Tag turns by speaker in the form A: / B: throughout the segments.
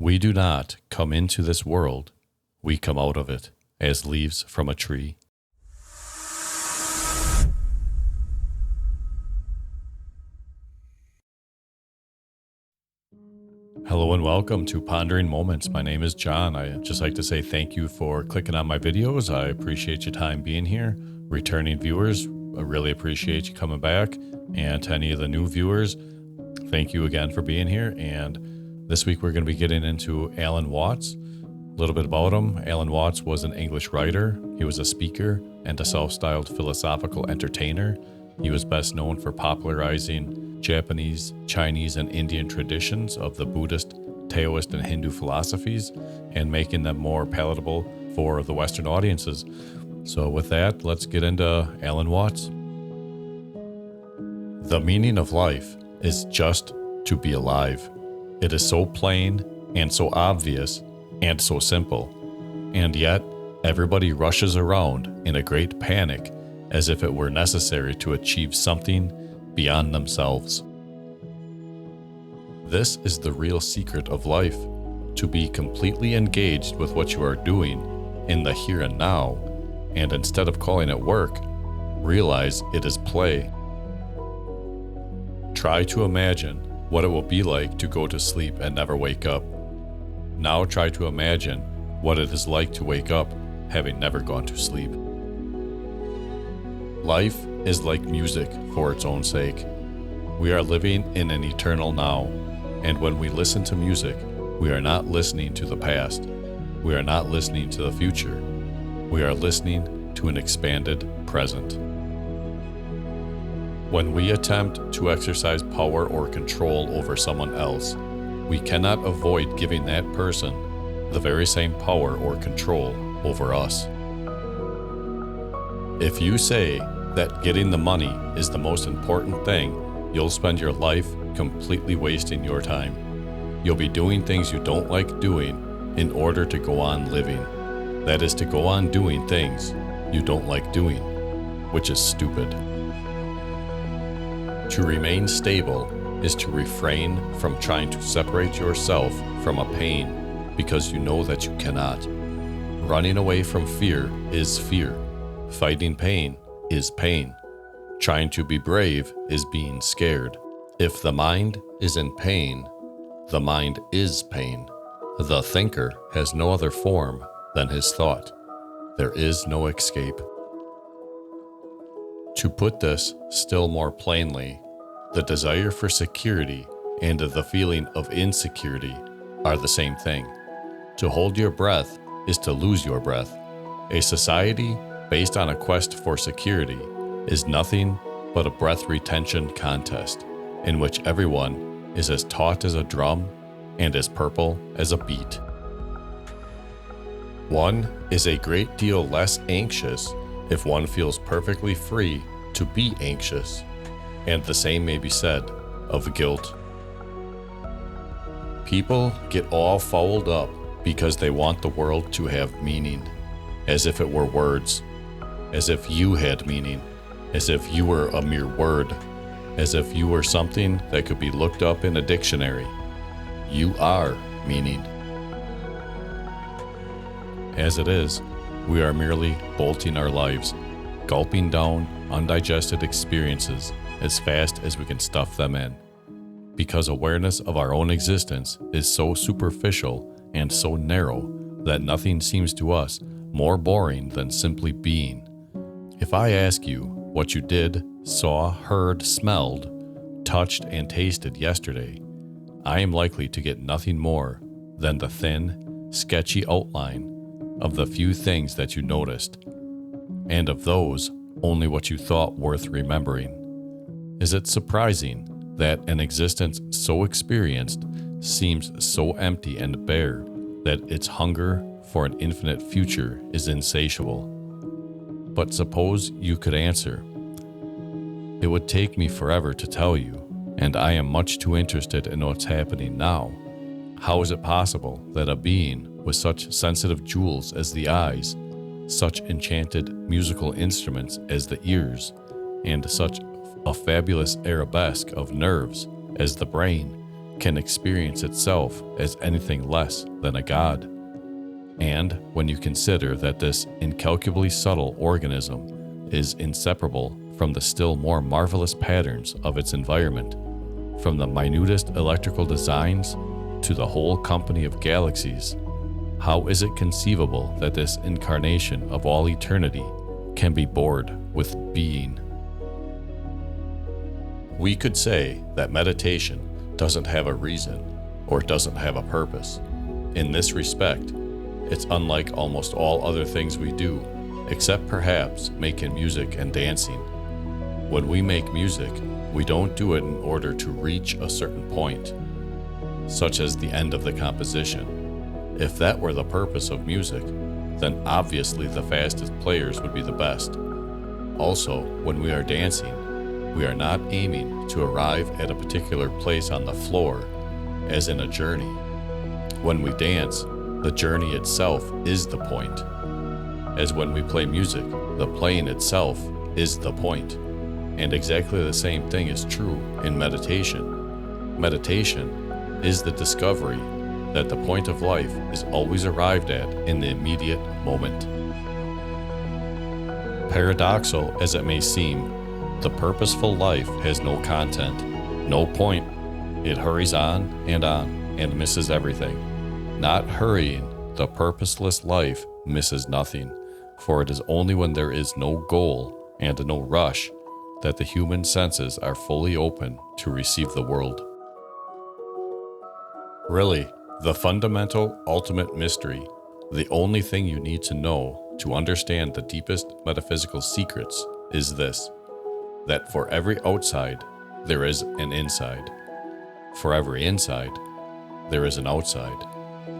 A: We do not come into this world, we come out of it as leaves from a tree. Hello and welcome to Pondering Moments. My name is John. I just like to say thank you for clicking on my videos. I appreciate your time being here. Returning viewers, I really appreciate you coming back. And to any of the new viewers, thank you again for being here. And this week we're going to be getting into Alan Watts. A little bit about him. Alan Watts was an English writer. He was a speaker and a self-styled philosophical entertainer. He was best known for popularizing Japanese, Chinese, and Indian traditions of the Buddhist, Taoist, and Hindu philosophies and making them more palatable for the Western audiences. So with that, let's get into Alan Watts. The meaning of life is just to be alive. It is so plain and so obvious and so simple. And yet, everybody rushes around in a great panic as if it were necessary to achieve something beyond themselves. This is the real secret of life, to be completely engaged with what you are doing in the here and now, and instead of calling it work, realize it is play. Try to imagine what it will be like to go to sleep and never wake up. Now try to imagine what it is like to wake up having never gone to sleep. Life is like music for its own sake. We are living in an eternal now, and when we listen to music, we are not listening to the past. We are not listening to the future. We are listening to an expanded present. When we attempt to exercise power or control over someone else, we cannot avoid giving that person the very same power or control over us. If you say that getting the money is the most important thing, you'll spend your life completely wasting your time. You'll be doing things you don't like doing in order to go on living. That is to go on doing things you don't like doing, which is stupid. To remain stable is to refrain from trying to separate yourself from a pain because you know that you cannot. Running away from fear is fear. Fighting pain is pain. Trying to be brave is being scared. If the mind is in pain, the mind is pain. The thinker has no other form than his thought. There is no escape. To put this still more plainly, the desire for security and the feeling of insecurity are the same thing. To hold your breath is to lose your breath. A society based on a quest for security is nothing but a breath retention contest in which everyone is as taut as a drum and as purple as a beet. One is a great deal less anxious if one feels perfectly free to be anxious, and the same may be said of guilt. People get all fouled up because they want the world to have meaning, as if it were words, as if you had meaning, as if you were a mere word, as if you were something that could be looked up in a dictionary. You are meaning. As it is, we are merely bolting our lives, gulping down undigested experiences as fast as we can stuff them in, because awareness of our own existence is so superficial and so narrow that nothing seems to us more boring than simply being. If I ask you what you did, saw, heard, smelled, touched, and tasted yesterday, I am likely to get nothing more than the thin, sketchy outline of the few things that you noticed, and of those, only what you thought worth remembering. Is it surprising that an existence so experienced seems so empty and bare that its hunger for an infinite future is insatiable? But suppose you could answer. It would take me forever to tell you, and I am much too interested in what's happening now. How is it possible that a being with such sensitive jewels as the eyes, such enchanted musical instruments as the ears, and such a fabulous arabesque of nerves as the brain, can experience itself as anything less than a god. And when you consider that this incalculably subtle organism is inseparable from the still more marvelous patterns of its environment, from the minutest electrical designs to the whole company of galaxies, how is it conceivable that this incarnation of all eternity can be bored with being? We could say that meditation doesn't have a reason or doesn't have a purpose. In this respect, it's unlike almost all other things we do, except perhaps making music and dancing. When we make music, we don't do it in order to reach a certain point, such as the end of the composition. If that were the purpose of music, then obviously the fastest players would be the best. Also, when we are dancing, we are not aiming to arrive at a particular place on the floor, as in a journey. When we dance, the journey itself is the point. As when we play music, the playing itself is the point. And exactly the same thing is true in meditation. Meditation is the discovery that the point of life is always arrived at in the immediate moment. Paradoxal as it may seem, the purposeful life has no content, no point. It hurries on and misses everything. Not hurrying, the purposeless life misses nothing, for it is only when there is no goal and no rush that the human senses are fully open to receive the world. Really, the fundamental ultimate mystery, the only thing you need to know to understand the deepest metaphysical secrets, is this: that for every outside, there is an inside. For every inside, there is an outside.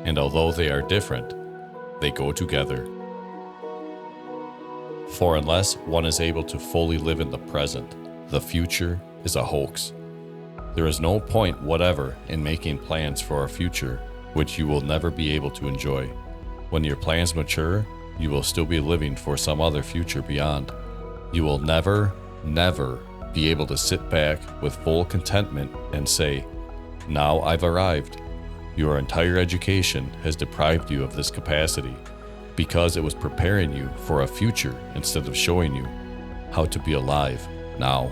A: And although they are different, they go together. For unless one is able to fully live in the present, the future is a hoax. There is no point whatever in making plans for a future which you will never be able to enjoy. When your plans mature, you will still be living for some other future beyond. You will never be able to sit back with full contentment and say, "Now I've arrived." Your entire education has deprived you of this capacity because it was preparing you for a future instead of showing you how to be alive now.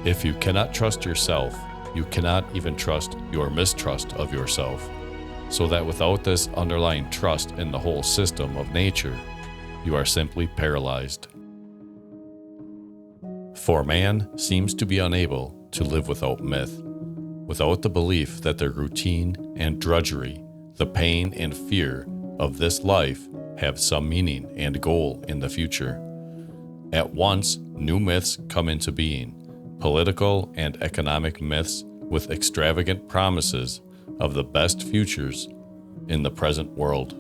A: If you cannot trust yourself, you cannot even trust your mistrust of yourself, so that without this underlying trust in the whole system of nature, you are simply paralyzed. For man seems to be unable to live without myth, without the belief that the routine and drudgery, the pain and fear of this life have some meaning and goal in the future. At once, new myths come into being, political and economic myths with extravagant promises of the best futures in the present world.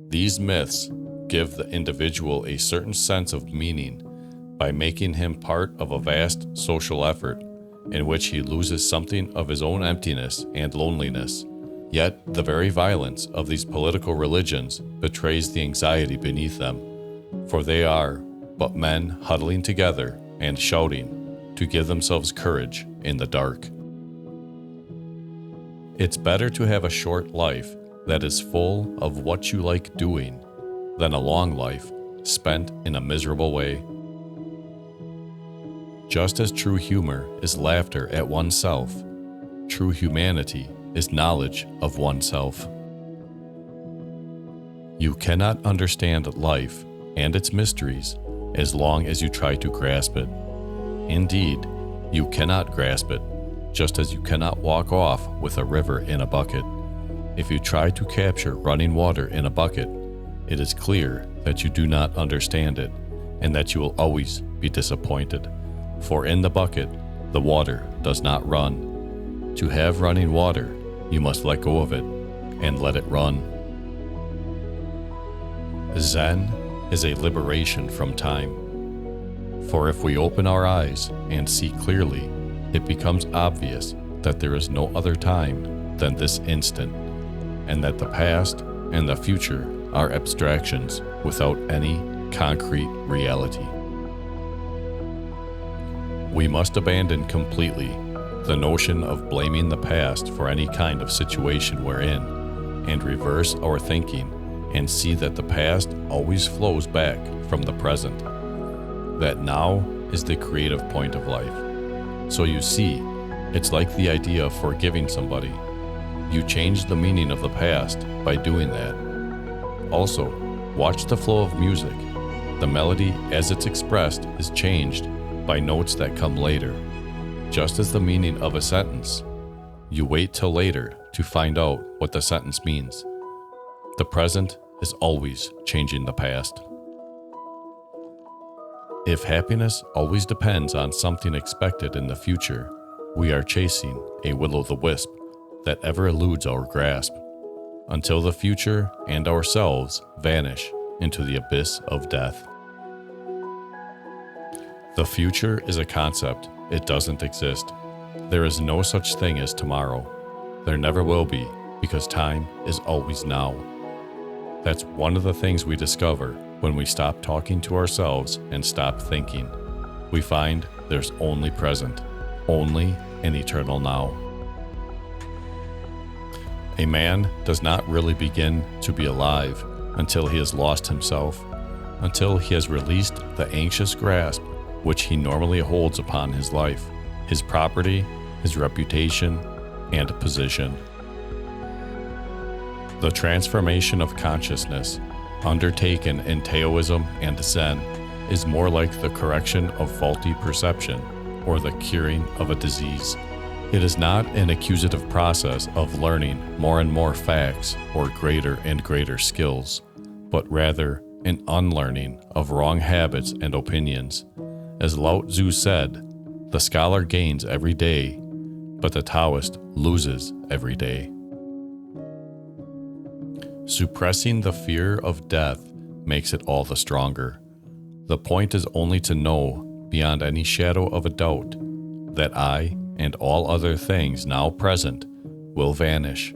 A: These myths give the individual a certain sense of meaning by making him part of a vast social effort in which he loses something of his own emptiness and loneliness. Yet the very violence of these political religions betrays the anxiety beneath them, for they are but men huddling together and shouting to give themselves courage in the dark. It's better to have a short life that is full of what you like doing than a long life spent in a miserable way. Just as true humor is laughter at oneself, true humanity is knowledge of oneself. You cannot understand life and its mysteries as long as you try to grasp it. Indeed, you cannot grasp it, just as you cannot walk off with a river in a bucket. If you try to capture running water in a bucket, it is clear that you do not understand it, and that you will always be disappointed. For in the bucket, the water does not run. To have running water, you must let go of it and let it run. Zen is a liberation from time. For if we open our eyes and see clearly, it becomes obvious that there is no other time than this instant, and that the past and the future are abstractions without any concrete reality. We must abandon completely the notion of blaming the past for any kind of situation we're in, and reverse our thinking and see that the past always flows back from the present. That now is the creative point of life. So you see, it's like the idea of forgiving somebody. You change the meaning of the past by doing that. Also, watch the flow of music. The melody as it's expressed is changed by notes that come later. Just as the meaning of a sentence, you wait till later to find out what the sentence means. The present is always changing the past. If happiness always depends on something expected in the future, we are chasing a will-o'-the-wisp that ever eludes our grasp, until the future and ourselves vanish into the abyss of death. The future is a concept. It doesn't exist. There is no such thing as tomorrow. There never will be, because time is always now. That's one of the things we discover when we stop talking to ourselves and stop thinking. We find there's only present, only an eternal now. A man does not really begin to be alive until he has lost himself, until he has released the anxious grasp which he normally holds upon his life, his property, his reputation, and position. The transformation of consciousness, undertaken in Taoism and Zen, is more like the correction of faulty perception or the curing of a disease. It is not an accusative process of learning more and more facts or greater and greater skills, but rather an unlearning of wrong habits and opinions. As Lao Tzu said, the scholar gains every day, but the Taoist loses every day. Suppressing the fear of death makes it all the stronger. The point is only to know, beyond any shadow of a doubt, that I and all other things now present will vanish,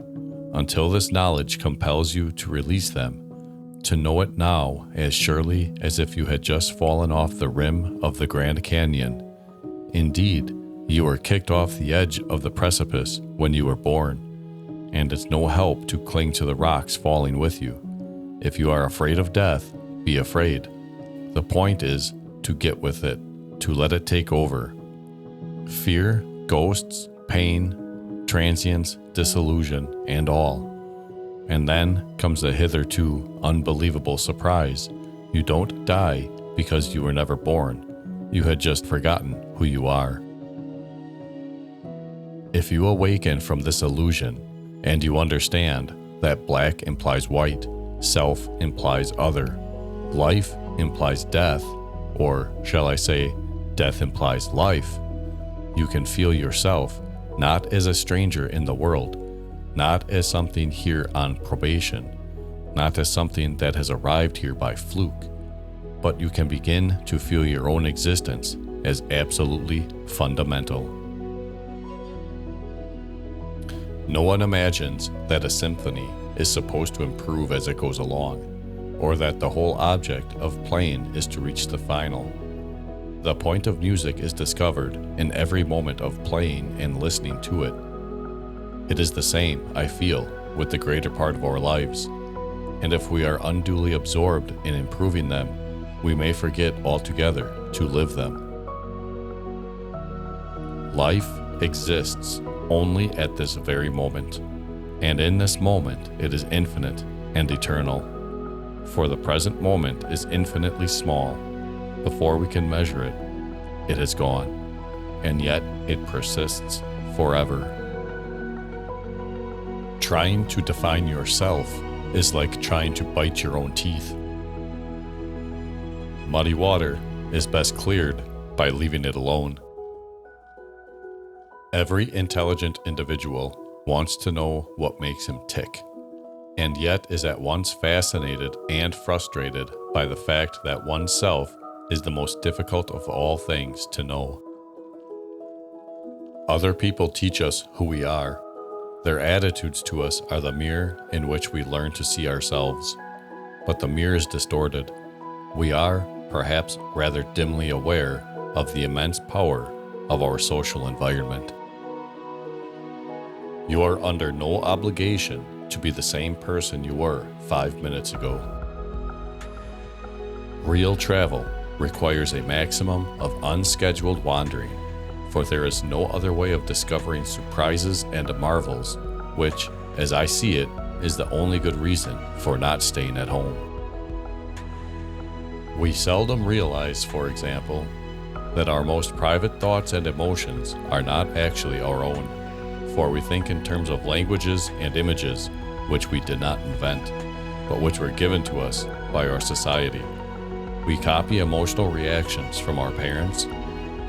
A: until this knowledge compels you to release them, to know it now as surely as if you had just fallen off the rim of the Grand Canyon. Indeed, you were kicked off the edge of the precipice when you were born, and it's no help to cling to the rocks falling with you. If you are afraid of death, be afraid. The point is to get with it, to let it take over. Fear, ghosts, pain, transience, disillusion, and all. And then comes the hitherto unbelievable surprise. You don't die because you were never born. You had just forgotten who you are. If you awaken from this illusion, and you understand that black implies white, self implies other, life implies death, or shall I say, death implies life, you can feel yourself not as a stranger in the world, not as something here on probation, not as something that has arrived here by fluke, but you can begin to feel your own existence as absolutely fundamental. No one imagines that a symphony is supposed to improve as it goes along, or that the whole object of playing is to reach the final. The point of music is discovered in every moment of playing and listening to it. It is the same, I feel, with the greater part of our lives, and if we are unduly absorbed in improving them, we may forget altogether to live them. Life exists only at this very moment, and in this moment it is infinite and eternal. For the present moment is infinitely small. Before we can measure it, it has gone, and yet it persists forever. Trying to define yourself is like trying to bite your own teeth. Muddy water is best cleared by leaving it alone. Every intelligent individual wants to know what makes him tick, and yet is at once fascinated and frustrated by the fact that oneself is the most difficult of all things to know. Other people teach us who we are. Their attitudes to us are the mirror in which we learn to see ourselves. But the mirror is distorted. We are, perhaps, rather dimly aware of the immense power of our social environment. You are under no obligation to be the same person you were 5 minutes ago. Real travel requires a maximum of unscheduled wandering, for there is no other way of discovering surprises and marvels, which, as I see it, is the only good reason for not staying at home. We seldom realize, for example, that our most private thoughts and emotions are not actually our own, for we think in terms of languages and images which we did not invent, but which were given to us by our society. We copy emotional reactions from our parents,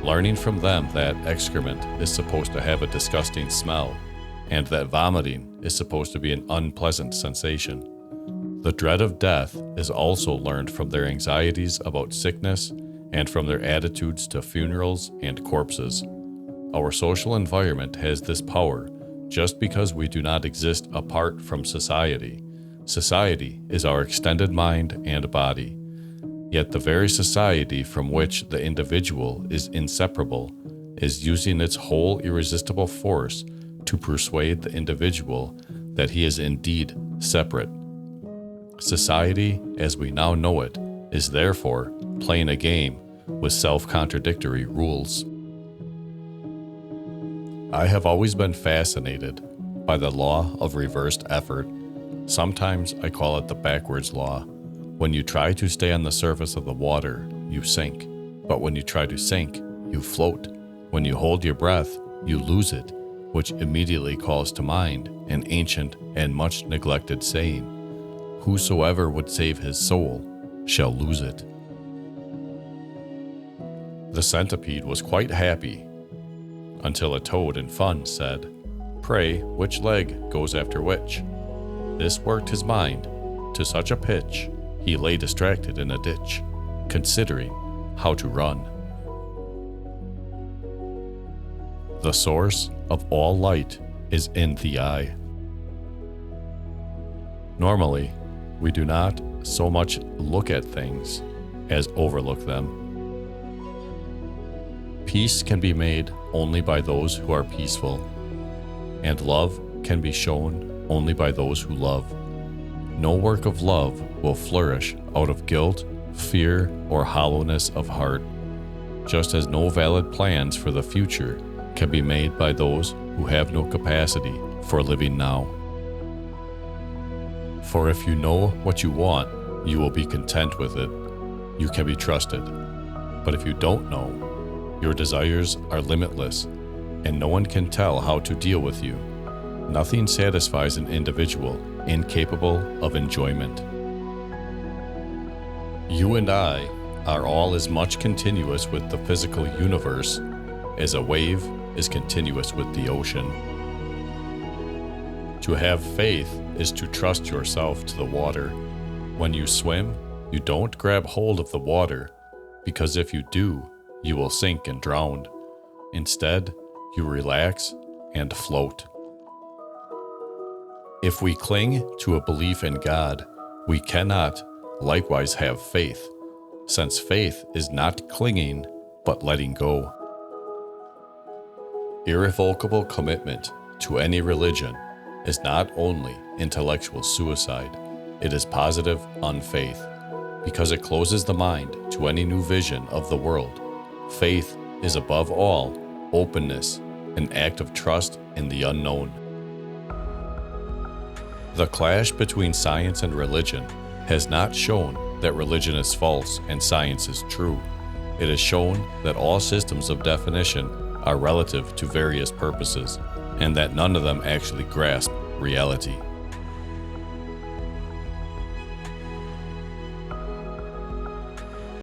A: learning from them that excrement is supposed to have a disgusting smell, and that vomiting is supposed to be an unpleasant sensation. The dread of death is also learned from their anxieties about sickness and from their attitudes to funerals and corpses. Our social environment has this power just because we do not exist apart from society. Society is our extended mind and body. Yet the very society from which the individual is inseparable is using its whole irresistible force to persuade the individual that he is indeed separate. Society, as we now know it, is therefore playing a game with self-contradictory rules. I have always been fascinated by the law of reversed effort. Sometimes I call it the backwards law. When you try to stay on the surface of the water, you sink. But when you try to sink, you float. When you hold your breath, you lose it, which immediately calls to mind an ancient and much neglected saying, "Whosoever would save his soul shall lose it." The centipede was quite happy until a toad in fun said, "Pray, which leg goes after which?" This worked his mind to such a pitch he lay distracted in a ditch, considering how to run. The source of all light is in the eye. Normally, we do not so much look at things as overlook them. Peace can be made only by those who are peaceful, and love can be shown only by those who love. No work of love will flourish out of guilt, fear, or hollowness of heart, just as no valid plans for the future can be made by those who have no capacity for living now. For if you know what you want, you will be content with it. You can be trusted. But if you don't know, your desires are limitless, and no one can tell how to deal with you. Nothing satisfies an individual incapable of enjoyment. You and I are all as much continuous with the physical universe as a wave is continuous with the ocean. To have faith is to trust yourself to the water. When you swim, you don't grab hold of the water, because if you do, you will sink and drown. Instead, you relax and float. If we cling to a belief in God, we cannot likewise have faith, since faith is not clinging, but letting go. Irrevocable commitment to any religion is not only intellectual suicide, it is positive unfaith, because it closes the mind to any new vision of the world. Faith is above all openness, an act of trust in the unknown. The clash between science and religion has not shown that religion is false and science is true. It has shown that all systems of definition are relative to various purposes, and that none of them actually grasp reality.